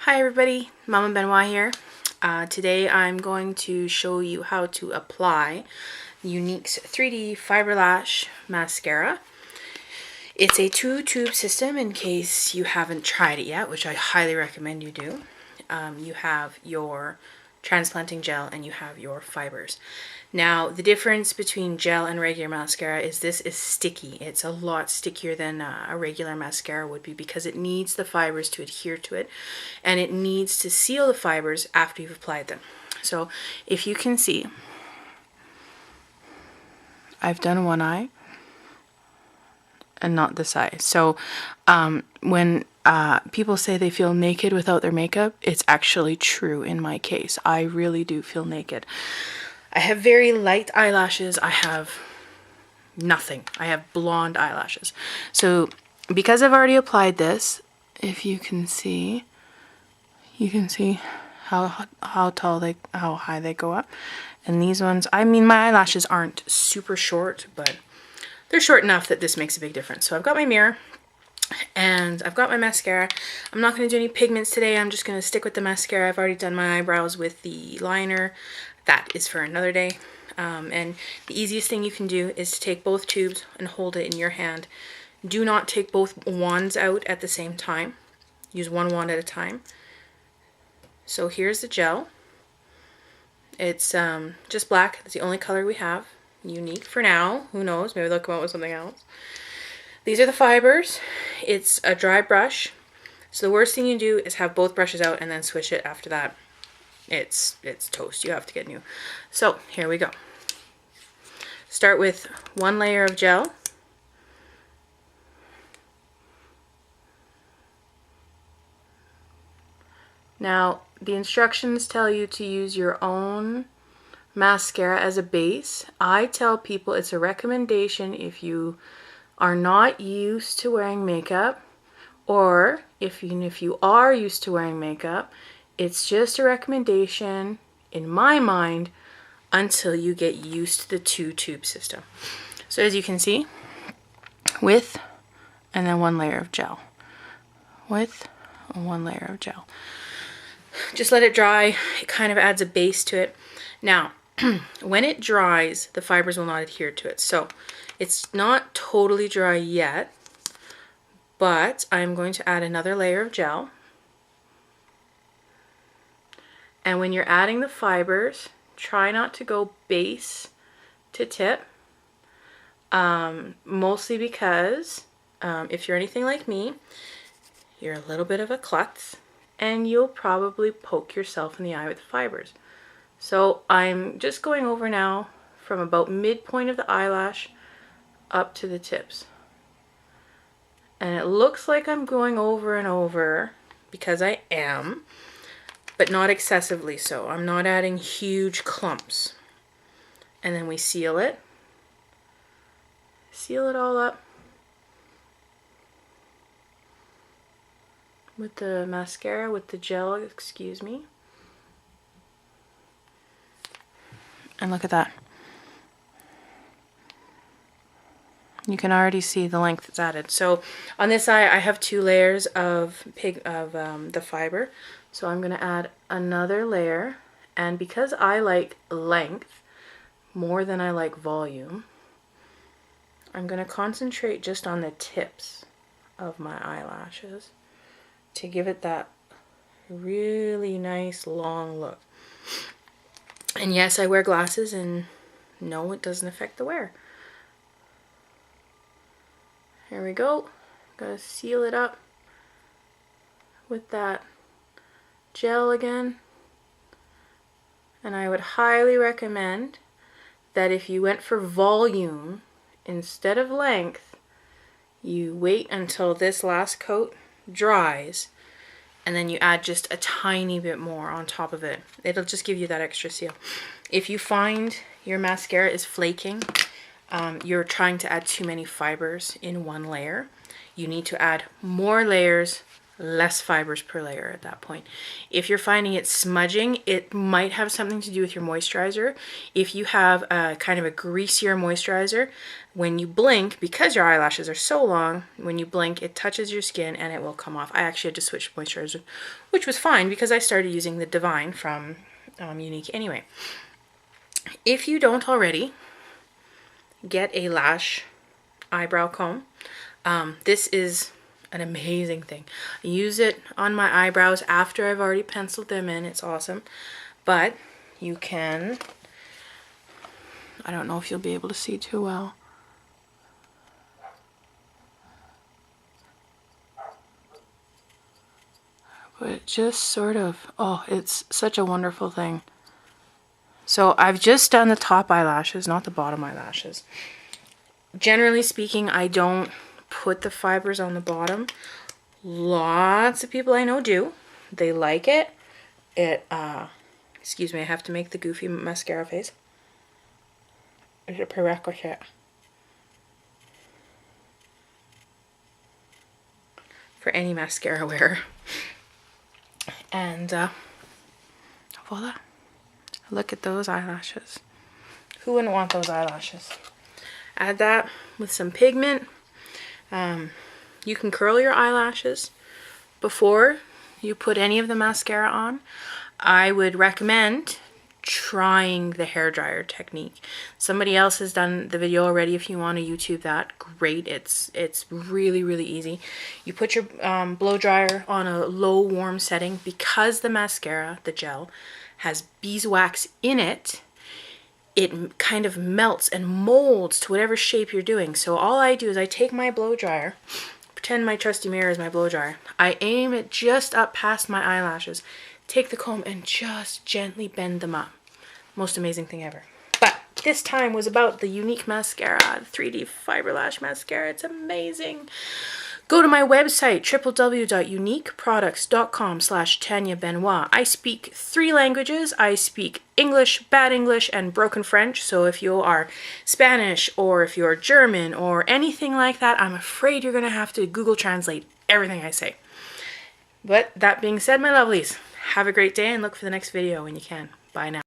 Hi everybody, Mama Benoit here. Today I'm going to show you how to apply Younique's 3D Fiber Lash Mascara. It's a 2-tube system in case you haven't tried it yet, which I highly recommend you do. You have your transplanting gel and you have your fibers. Now, the difference between gel and regular mascara is this is sticky. It's a lot stickier than a regular mascara would be because it needs the fibers to adhere to it, and it needs to seal the fibers after you've applied them. So if you can see, I've done one eye and not this eye. So when people say they feel naked without their makeup, it's actually true in my case. I really do feel naked. I have very light eyelashes. I have nothing. I have blonde eyelashes. So because I've already applied this, if you can see, how high they go up. And these ones, I mean, my eyelashes aren't super short, but they're short enough that this makes a big difference. So I've got my mirror and I've got my mascara. I'm not going to do any pigments today. I'm just going to stick with the mascara. I've already done my eyebrows with the liner. That is for another day. And the easiest thing you can do is to take both tubes and hold it in your hand. Do not take both wands out at the same time. Use one wand at a time. So here's the gel. It's just black. It's the only color we have. Younique for now. Who knows? Maybe they'll come out with something else. These are the fibers. It's a dry brush. So the worst thing you do is have both brushes out and then switch it after that. It's toast. You have to get new. So here we go. Start with one layer of gel. Now the instructions tell you to use your own mascara as a base. I tell people it's a recommendation if you are not used to wearing makeup, or even if you are used to wearing makeup, it's just a recommendation in my mind until you get used to the 2-tube system. So as you can see, with and then one layer of gel. With and one layer of gel. Just let it dry. It kind of adds a base to it. Now, when it dries, the fibers will not adhere to it. So it's not totally dry yet, but I'm going to add another layer of gel. And when you're adding the fibers, try not to go base to tip, mostly because if you're anything like me, you're a little bit of a klutz and you'll probably poke yourself in the eye with the fibers. So I'm just going over now from about midpoint of the eyelash up to the tips. And it looks like I'm going over and over because I am, but not excessively so. I'm not adding huge clumps. And then we seal it. Seal it all up with the mascara, with the gel, excuse me. And look at that. You can already see the length it's added. So on this eye, I have 2 layers of the fiber. So I'm going to add another layer, and because I like length more than I like volume, I'm going to concentrate just on the tips of my eyelashes to give it that really nice long look. And yes, I wear glasses, and no, it doesn't affect the wear. Here we go. I'm going to seal it up with that gel again. And I would highly recommend that if you went for volume instead of length, you wait until this last coat dries and then you add just a tiny bit more on top of it. It'll just give you that extra seal. If you find your mascara is flaking, you're trying to add too many fibers in one layer, you need to add more layers less fibers per layer at that point. If you're finding it smudging, it might have something to do with your moisturizer. If you have a kind of a greasier moisturizer, when you blink, because your eyelashes are so long, when you blink, it touches your skin and it will come off. I actually had to switch moisturizer, which was fine because I started using the Divine from Younique anyway. If you don't already, get a Lash eyebrow comb. This is an amazing thing. I use it on my eyebrows after I've already penciled them in. It's awesome. But you can, I don't know if you'll be able to see too well. But it just sort of, oh, it's such a wonderful thing. So I've just done the top eyelashes, not the bottom eyelashes. Generally speaking, I don't put the fibers on the bottom. Lots of people I know do. They like it. Excuse me, I have to make the goofy mascara face. It's a prerequisite. For any mascara wearer. And voila. Look at those eyelashes. Who wouldn't want those eyelashes? Add that with some pigment. You can curl your eyelashes before you put any of the mascara on. I would recommend trying the hairdryer technique. Somebody else has done the video already. If you want to YouTube that, great. It's really, really easy. You put your blow dryer on a low warm setting. Because the mascara, the gel, has beeswax in it, it kind of melts and molds to whatever shape you're doing. So all I do is I take my blow dryer, pretend my trusty mirror is my blow dryer. I aim it just up past my eyelashes, take the comb and just gently bend them up. Most amazing thing ever. But this time was about the Younique mascara, the 3D Fiber Lash Mascara. It's amazing. Go to my website, www.youniqueproducts.com/Tanya Benoit. I speak 3 languages. I speak English, bad English, and broken French. So if you are Spanish or if you're German or anything like that, I'm afraid you're going to have to Google Translate everything I say. But that being said, my lovelies, have a great day and look for the next video when you can. Bye now.